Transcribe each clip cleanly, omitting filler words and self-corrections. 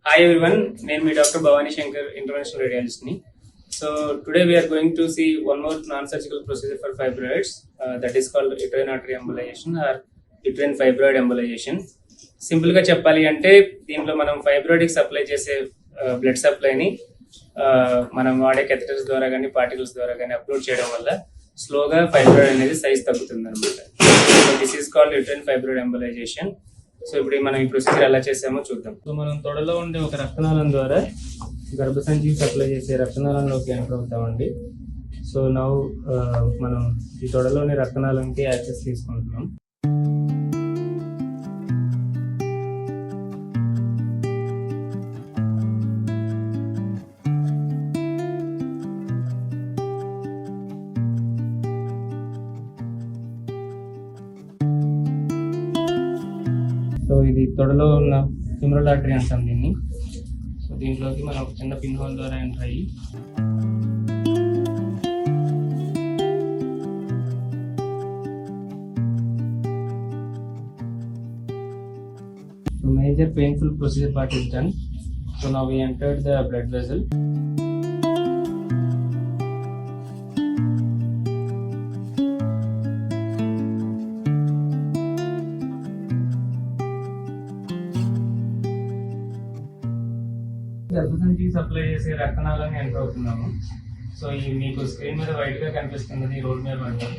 Hi everyone, name me Dr. Bhavani Shankar, interventional radiologist. So today we are going to see one more non-surgical procedure for fibroids that is called uterine artery embolization or uterine fibroid embolization. Simple గా చెప్పాలి అంటే దీంట్లో మనం fibroid కి supply చేసే blood సప్లైని మనం వాడే కెథటర్స్ ద్వారా కానీ పార్టికల్స్ ద్వారా కానీ అప్లోడ్ చేయడం వల్ల స్లోగా ఫైబ్రాయిడ్ అనేది సైజ్ తగ్గుతుంది అనమాట. This is called uterine fibroid embolisation. So ఇప్పుడు మనం ఈ ప్రొసీజర్ ఎలా చేసామో చూద్దాం. సో మనం తొడలో ఉండే ఒక రక్తనాళం ద్వారా గర్భసంచికి సప్లై చేసే రక్తనాళంలోకి ఎంటర్ అవుతామండి. సో నౌ మనం ఈ తొడలోని రక్తనాళంకి యాక్సెస్ తీసుకుంటున్నాం. సో ఇది తొడలో ఉన్న ఫిమరల్ ఆర్టరీ అంటాం దీన్ని. సో దీంట్లోకి మనం ఒక చిన్న పిన్ హోల్ ద్వారా ఎంటర్ అయ్యి major painful procedure part is done. So now we entered the blood vessel. గర్భసంచికి సప్లై చేసే రక్తనాళాన్ని ఎంటర్ అవుతున్నాము. సో ఈ మీకు స్క్రీన్ మీద వైట్ గా కనిపిస్తున్నది రోడ్ మీద పడతాం.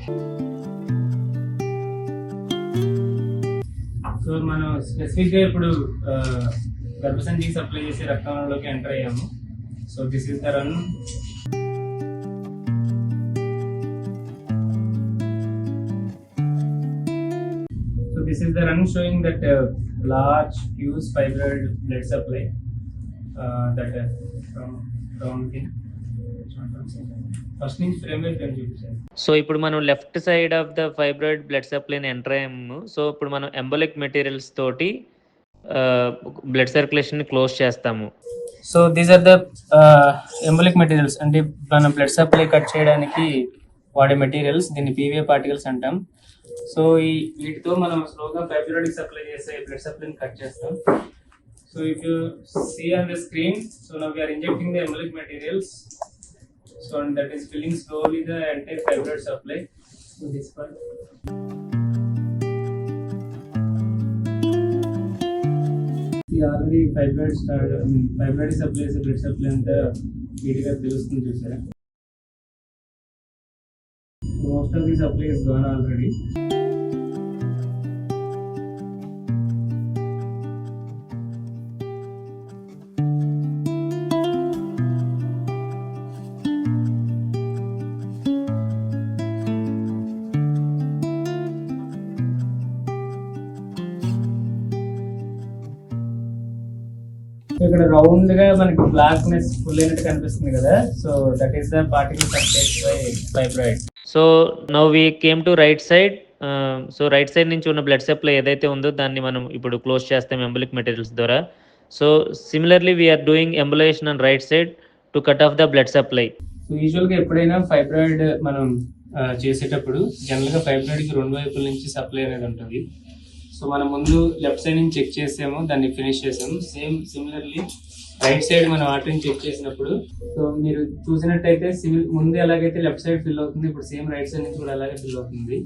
సో మనం స్పెసిఫిక్ గా ఇప్పుడు గర్భసంచికి సప్లై చేసే రక్తనాళంలోకి ఎంటర్ అయ్యాము. So this is the run. So this is the run showing that large fused fibroid blood supply that from thing. First నుంచి ఫ్రేమ్ రేట్ అని చూపించాను. సో ఇప్పుడు మనం left side of the fibroid blood సప్లైని enter అయ్యాము. So ఇప్పుడు మనం embolic materials తోటి బ్లడ్ సర్క్యులేషన్ క్లోజ్ చేస్తాము. So these are the embolic materials, అంటే మనం బ్లడ్ సప్లై కట్ చేయడానికి వాడే మెటీరియల్స్. దీన్ని పీవీఏ పార్టికల్స్ అంటాం. సో వీటితో మనం స్లోగా ఫైబ్రాయిడ్ సప్లై చేసే బ్లడ్ సప్లైని కట్ చేస్తాం. So if you see on the screen, so now we are injecting the embolic materials. So and that is filling slowly the anti-fibroid supply to this part. See already fibroid fibroid supply is blood supply and the neatly తెలుస్తుంది చూసారా. Most of the supply is gone already. ఇక్కడ round గా మనకి blackness full అయినట్టు కనిపిస్తుంది కదా. So that is the particle substrate by fibroid. So now we came to right side. So right side నుంచి ఉన్న బ్లడ్ సప్లై ఏదైతే ఉందో దాన్ని మనం ఇప్పుడు క్లోజ్ చేస్తాం ఎంబోలిక్ మెటీరియల్స్ ద్వారా. So similarly we're doing embolization on right side to cut off the blood supply. So usual గా ఎప్పుడైనా ఫైబ్రాయిడ్ మనం చేసేటప్పుడు జనరల్ గా ఫైబ్రాయిడ్ కి రెండు వైపుల నుంచి సప్లై అనేది ఉంటుంది. సో మనం ముందు లెఫ్ట్ సైడ్ నుంచి చెక్ చేసాము, దాన్ని ఫినిష్ చేసాము. సిమిలర్లీ రైట్ సైడ్ మనం ఆర్టరీని చెక్ చేసినప్పుడు సో మీరు చూసినట్టయితే ముందు ఎలాగైతే లెఫ్ట్ సైడ్ ఫిల్ అవుతుంది, ఇప్పుడు సేమ్ రైట్ సైడ్ నుంచి కూడా అలాగే ఫిల్ అవుతుంది.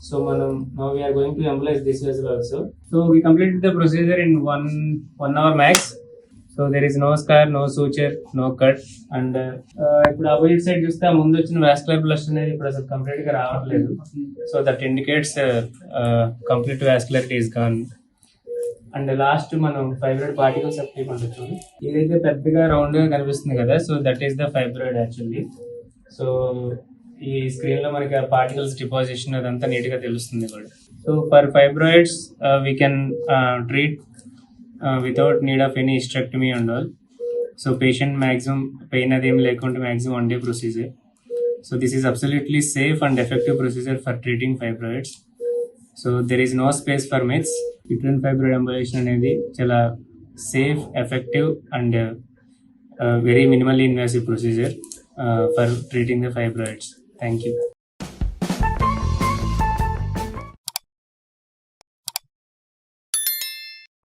సో మనం now we are going to embolise this vessel also. So we completed the procedure in 1 hour max. So there is no scar, no suture, no cut. And ఇప్పుడు opposite side చూస్తే ముందు వచ్చిన vascular blush అనేది ఇప్పుడు అసలు complete గా రావట్లేదు. So that indicates complete vascularity is gone. And last మనం ఫైబ్రాయిడ్ పార్టికల్స్ అప్లై ఉండొచ్చు. ఏదైతే పెద్దగా రౌండ్ గా కనిపిస్తుంది కదా, so that is the fibroid actually. So ఈ స్క్రీన్ లో మనకి పార్టికల్స్ డిపాజిషన్ అదంతా నీట్ గా తెలుస్తుంది కూడా. So for fibroids we can treat without need of any hysterectomy and all. So patient maximum pain adim lekunda maximum 1 day procedure. So this is absolutely safe and effective procedure for treating fibroids. So there is no space for myths. Uterine fibroid embolization anedi chala safe, effective and very minimally invasive procedure for treating the fibroids. Thank you.